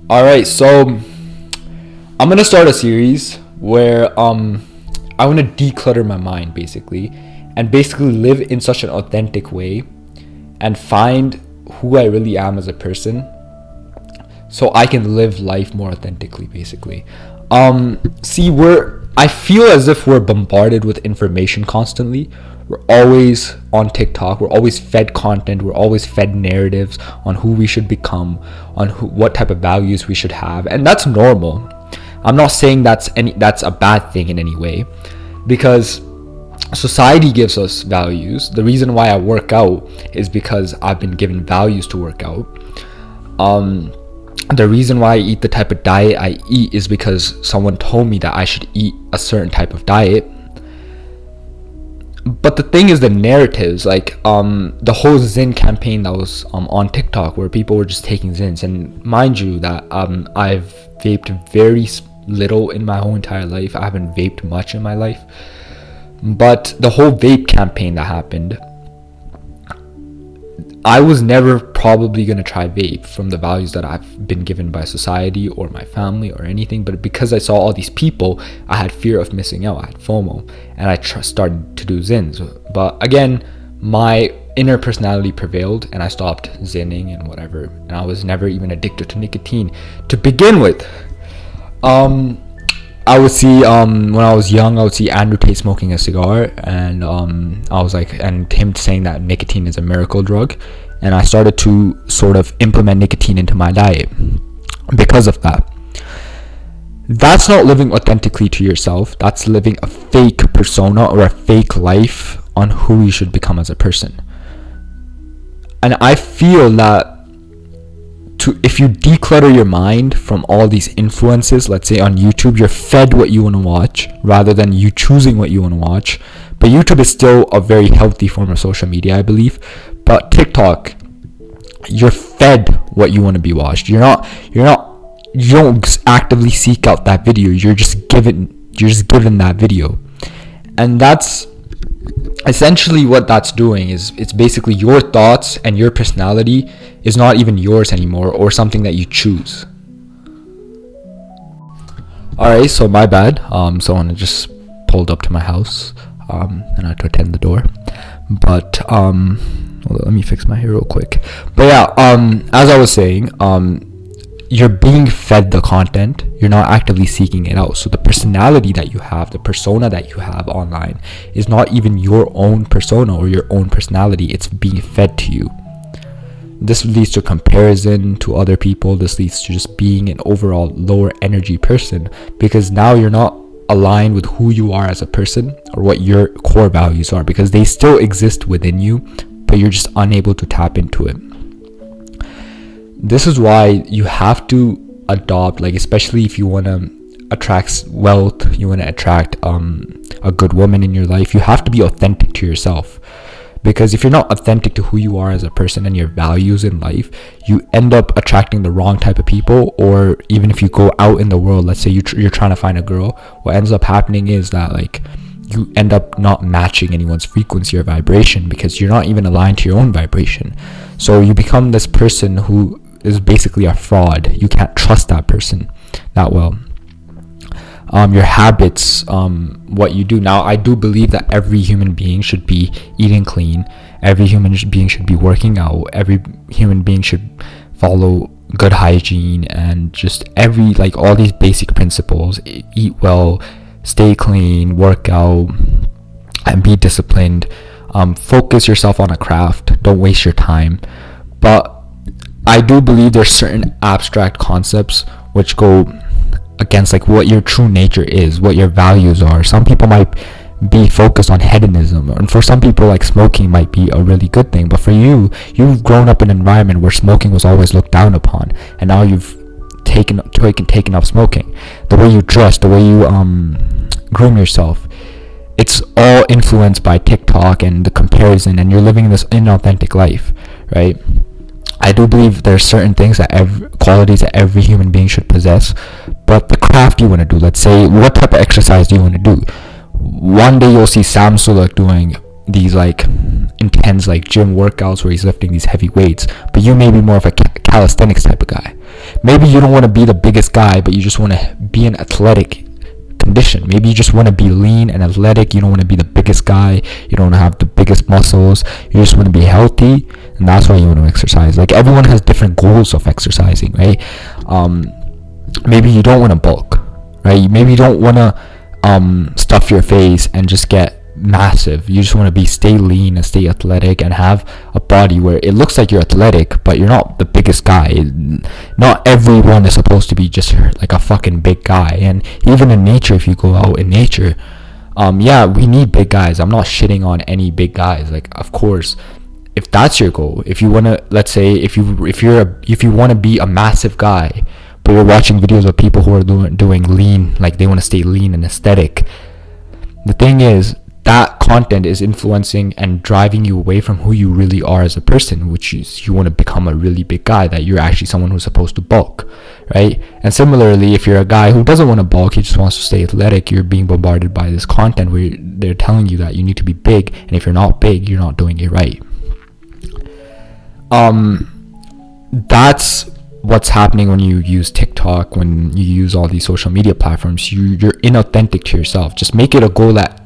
All right, so I'm gonna start a series where I want to declutter my mind basically, and basically live in such an authentic way, and find who I really am as a person, so I can live life more authentically. Basically, I feel as if we're bombarded with information constantly. We're always on TikTok. We're always fed content. We're always fed narratives on who we should become, on what type of values we should have, and that's normal. I'm not saying that's a bad thing in any way, because society gives us values. The reason why I work out is because I've been given values to work out. The reason why I eat the type of diet I eat is because someone told me that I should eat a certain type of diet. But the thing is, the narratives, like the whole Zen campaign that was on TikTok, where people were just taking Zins. And mind you that I've vaped very little in my whole entire life. I haven't vaped much in my life. But the whole vape campaign that happened, I was never probably going to try vape from the values that I've been given by society or my family or anything. But because I saw all these people, I had fear of missing out. I had FOMO, and I started to do Zins. But again, my inner personality prevailed, and I stopped Zinning and whatever. And I was never even addicted to nicotine to begin with. I would see when I was young, I would see Andrew Tate smoking a cigar, and I was like, and him saying that nicotine is a miracle drug, and I started to sort of implement nicotine into my diet because of that. That's not living authentically to yourself. That's living a fake persona or a fake life on who you should become as a person. And I feel that if you declutter your mind from all these influences, let's say on YouTube, you're fed what you want to watch rather than you choosing what you want to watch. But YouTube is still a very healthy form of social media, I believe. But TikTok, you're fed what you want to be watched. You don't actively seek out that video. You're just given that video. And that's essentially what that's doing. Is it's basically your thoughts and your personality is not even yours anymore, or something that you choose. Alright, so my bad. Someone just pulled up to my house, and I had to attend the door. But let me fix my hair real quick. But yeah, as I was saying, you're being fed the content. You're not actively seeking it out. So the personality that you have, the persona that you have online, is not even your own persona or your own personality. It's being fed to you. This leads to comparison to other people. This leads to just being an overall lower energy person, because now you're not aligned with who you are as a person or what your core values are, because they still exist within you, but you're just unable to tap into it. This is why you have to adopt, like, especially if you want to attract wealth, you want to attract a good woman in your life, you have to be authentic to yourself. Because if you're not authentic to who you are as a person and your values in life, you end up attracting the wrong type of people. Or even if you go out in the world, let's say you're trying to find a girl, what ends up happening is that, like, you end up not matching anyone's frequency or vibration, because you're not even aligned to your own vibration. So you become this person who is basically a fraud. You can't trust that person that well. Your habits, what you do. Now, I do believe that every human being should be eating clean. Every human being should be working out. Every human being should follow good hygiene, and just all these basic principles. Eat well, stay clean, work out, and be disciplined. Focus yourself on a craft. Don't waste your time. But I do believe there's certain abstract concepts which go against, like, what your true nature is, what your values are. Some people might be focused on hedonism, and for some people, like, smoking might be a really good thing. But for you've grown up in an environment where smoking was always looked down upon, and now you've taken up smoking. The way you dress, the way you groom yourself, it's all influenced by TikTok and the comparison, and you're living this inauthentic life, right? I do believe there's certain things qualities that every human being should possess, but the craft you want to do, let's say, what type of exercise do you want to do? One day you'll see Sam Sulek doing these, like, intense, like, gym workouts where he's lifting these heavy weights, but you may be more of a calisthenics type of guy. maybe you don't want to be the biggest guy, but you just want to be an athletic condition. Maybe you just want to be lean and athletic. You don't want to be the biggest guy. You don't want to have the biggest muscles. You just want to be healthy, and that's why you want to exercise. Like, everyone has different goals of exercising, right? Maybe you don't want to bulk, right? Maybe you don't want to stuff your face and just get massive. You just want to stay lean and stay athletic and have a body where it looks like you're athletic, but you're not the biggest guy. Not everyone is supposed to be just like a fucking big guy. And even in nature, if you go out in nature, yeah, we need big guys. I'm not shitting on any big guys. Like, of course, if that's your goal, if you want to, let's say, if you want to be a massive guy, but you're watching videos of people who are doing lean, like they want to stay lean and aesthetic, the thing is, that content is influencing and driving you away from who you really are as a person, which is you want to become a really big guy, that you're actually someone who's supposed to bulk, right? And similarly, if you're a guy who doesn't want to bulk, he just wants to stay athletic, you're being bombarded by this content where they're telling you that you need to be big, and if you're not big, you're not doing it right. That's what's happening when you use TikTok, when you use all these social media platforms. You're inauthentic to yourself. Just make it a goal that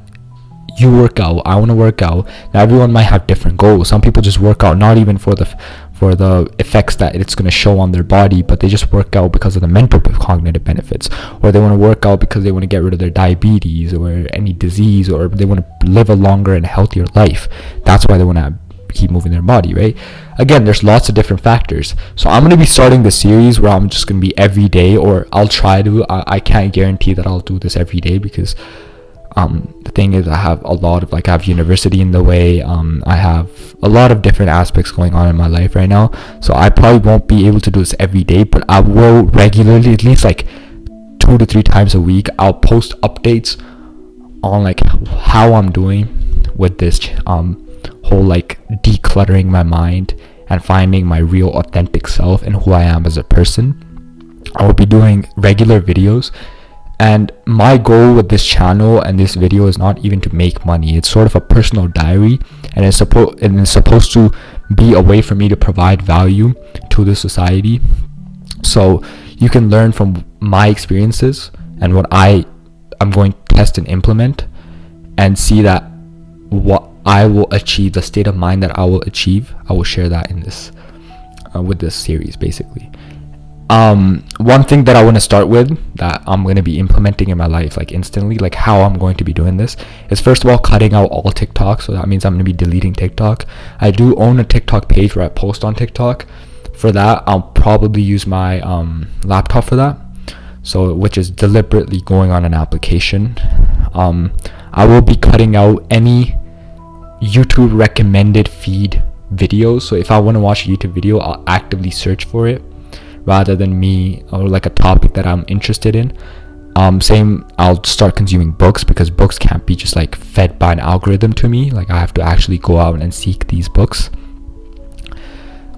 you work out. I want to work out. Now, everyone might have different goals. Some people just work out not even for the effects that it's going to show on their body, but they just work out because of the mental cognitive benefits, or they want to work out because they want to get rid of their diabetes or any disease, or they want to live a longer and healthier life. That's why they want to keep moving their body, right? Again, there's lots of different factors. So I'm going to be starting the series where I'm just going to be every day, or I'll try to. I can't guarantee that I'll do this every day, because the thing is, I have a lot of, I have university in the way. I have a lot of different aspects going on in my life right now, so I probably won't be able to do this every day, but I will regularly, at least 2 to 3 times a week, I'll post updates on how I'm doing with this whole decluttering my mind and finding my real authentic self and who I am as a person. I will be doing regular videos. And my goal with this channel and this video is not even to make money. It's sort of a personal diary, and it's supposed to be a way for me to provide value to the society. So you can learn from my experiences and what I'm going to test and implement, and see that what I will achieve, the state of mind that I will achieve, I will share that in this with this series, basically. One thing that I want to start with, that I'm going to be implementing in my life instantly, how I'm going to be doing this, is first of all cutting out all TikTok. So that means I'm going to be deleting TikTok. I do own a TikTok page where I post on TikTok. For that, I'll probably use my laptop for that, so which is deliberately going on an application. I will be cutting out any YouTube recommended feed videos. So if I want to watch a YouTube video, I'll actively search for it, rather than me or a topic that I'm interested in. Same, I'll start consuming books, because books can't be just fed by an algorithm to me. I have to actually go out and seek these books.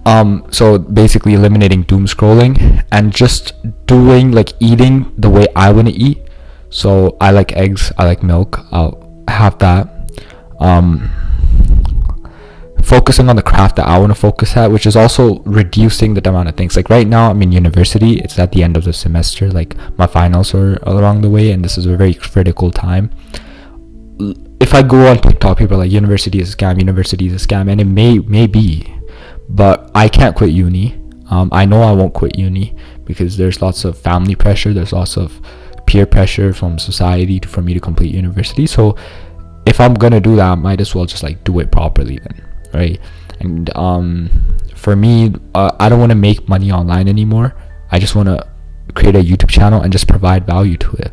So basically eliminating doom scrolling and just doing eating the way I want to eat. So I like eggs, I like milk, I'll have that. Focusing on the craft that I want to focus at, which is also reducing the amount of things. Right now I'm in university, it's at the end of the semester, my finals are along the way, and this is a very critical time. If I go on TikTok, people are like, university is a scam, and it may be, but I can't quit uni. I know I won't quit uni, because there's lots of family pressure, there's lots of peer pressure from society for me to complete university. So if I'm gonna do that, I might as well just do it properly then, right? And for me, I don't want to make money online anymore. I just want to create a YouTube channel and just provide value to it.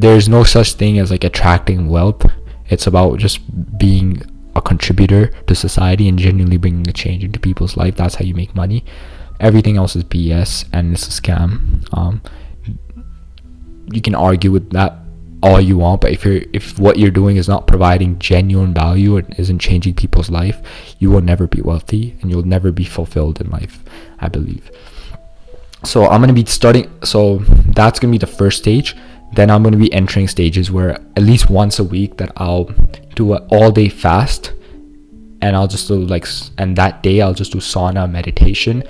There's no such thing as attracting wealth. It's about just being a contributor to society and genuinely bringing a change into people's life. That's how you make money. Everything else is BS and it's a scam. You can argue with that all you want, but if what you're doing is not providing genuine value and isn't changing people's life, you will never be wealthy and you'll never be fulfilled in life, I believe. So I'm going to be starting, so that's going to be the first stage. Then I'm going to be entering stages where at least once a week that I'll do an all day fast, and I'll just do and that day I'll just do sauna meditation,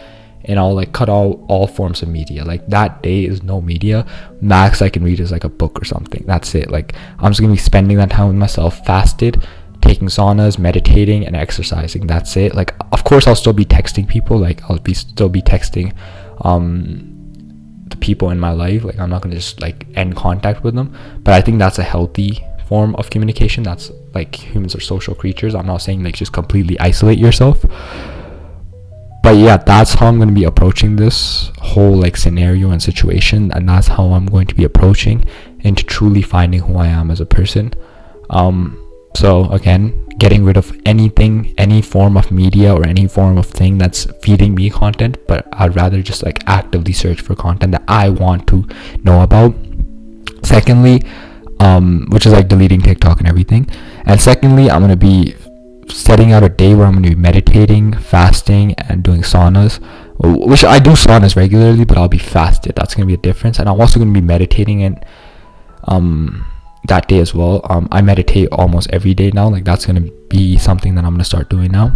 and I'll like cut out all forms of media. Like that day is no media. Max I can read is like a book or something. That's it. Like I'm just gonna be spending that time with myself, fasted, taking saunas, meditating, and exercising. That's it. Like of course I'll still be texting people. Like I'll still be texting the people in my life. Like I'm not gonna just like end contact with them. But I think that's a healthy form of communication. That's like, humans are social creatures. I'm not saying like just completely isolate yourself, but yeah, that's how I'm going to be approaching this whole like scenario and situation, and that's how I'm going to be approaching into truly finding who I am as a person. So again, getting rid of anything, any form of media or any form of thing that's feeding me content, but I'd rather just like actively search for content that I want to know about. Secondly, which is like deleting TikTok and everything. And secondly, I'm going to be setting out a day where I'm going to be meditating, fasting, and doing saunas, which I do saunas regularly, but I'll be fasted. That's going to be a difference. And I'm also going to be meditating in that day as well. I meditate almost every day now. Like that's going to be something that I'm going to start doing now.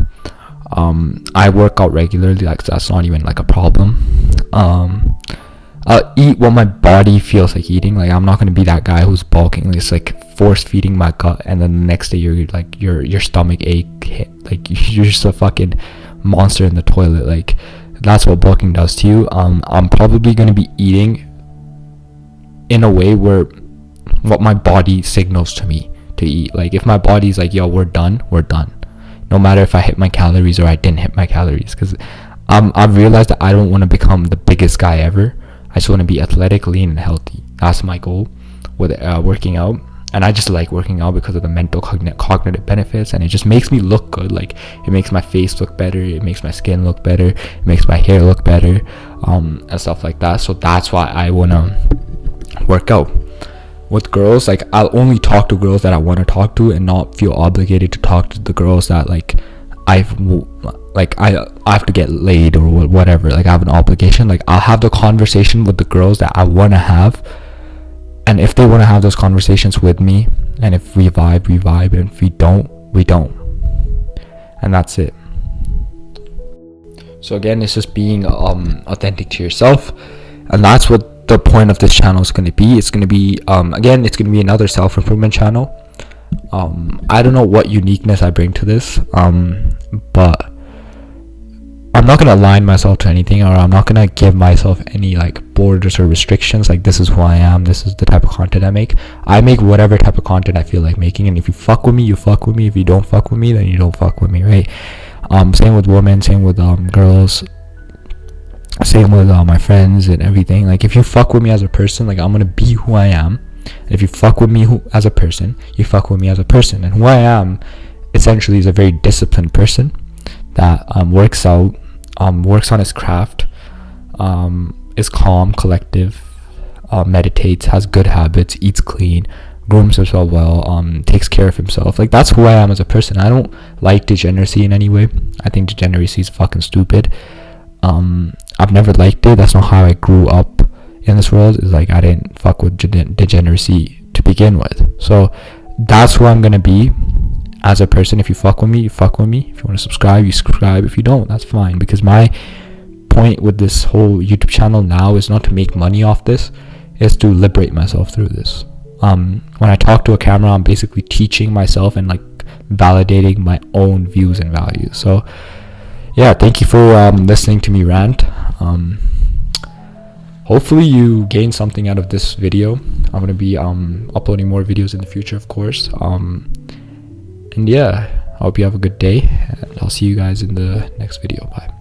I work out regularly. Like that's not even like a problem. I'll eat what my body feels like eating. Like I'm not gonna be that guy who's bulking. It's like force feeding my gut, and then the next day you're like your stomach ache. Like you're just a fucking monster in the toilet. Like that's what bulking does to you. I'm probably gonna be eating in a way where what my body signals to me to eat. Like if my body's like, yo, we're done, no matter if I hit my calories or I didn't hit my calories. Because I've realized that I don't want to become the biggest guy ever. I just want to be athletic, lean, and healthy. That's my goal with working out. And I just like working out because of the mental cognitive benefits, and it just makes me look good. Like it makes my face look better, it makes my skin look better, it makes my hair look better, and stuff like that. So that's why I want to work out. With girls, like I'll only talk to girls that I want to talk to, and not feel obligated to talk to the girls that like I have to get laid or whatever. Like I have an obligation. Like I'll have the conversation with the girls that I want to have, and if they want to have those conversations with me, and if we vibe, and if we don't, we don't. And that's it. So again, it's just being authentic to yourself, and that's what the point of this channel is going to be. It's going to be again, it's going to be another self-improvement channel. I don't know what uniqueness I bring to this, but I'm not going to align myself to anything, or I'm not going to give myself any like borders or restrictions. Like this is who I am, this is the type of content I make whatever type of content I feel like making, and if you fuck with me, you fuck with me. If you don't fuck with me, then you don't fuck with me, right? Same with women, same with girls, same with my friends and everything. Like if you fuck with me as a person, like I'm going to be who I am. And if you fuck with me as a person, you fuck with me as a person. And who I am essentially is a very disciplined person that works out, works on his craft, is calm, collective, meditates, has good habits, eats clean, grooms himself well, takes care of himself. Like that's who I am as a person. I don't like degeneracy in any way. I think degeneracy is fucking stupid. I've never liked it. That's not how I grew up in this world. Is like I didn't fuck with degeneracy to begin with. So that's who I'm gonna be as a person. If you fuck with me, you fuck with me. If you want to subscribe, you subscribe. If you don't, that's fine, because my point with this whole YouTube channel now is not to make money off this, is to liberate myself through this. When I talk to a camera, I'm basically teaching myself and like validating my own views and values. So yeah, thank you for listening to me rant. Hopefully you gain something out of this video. I'm going to be uploading more videos in the future, of course. And yeah, I hope you have a good day, and I'll see you guys in the next video. Bye.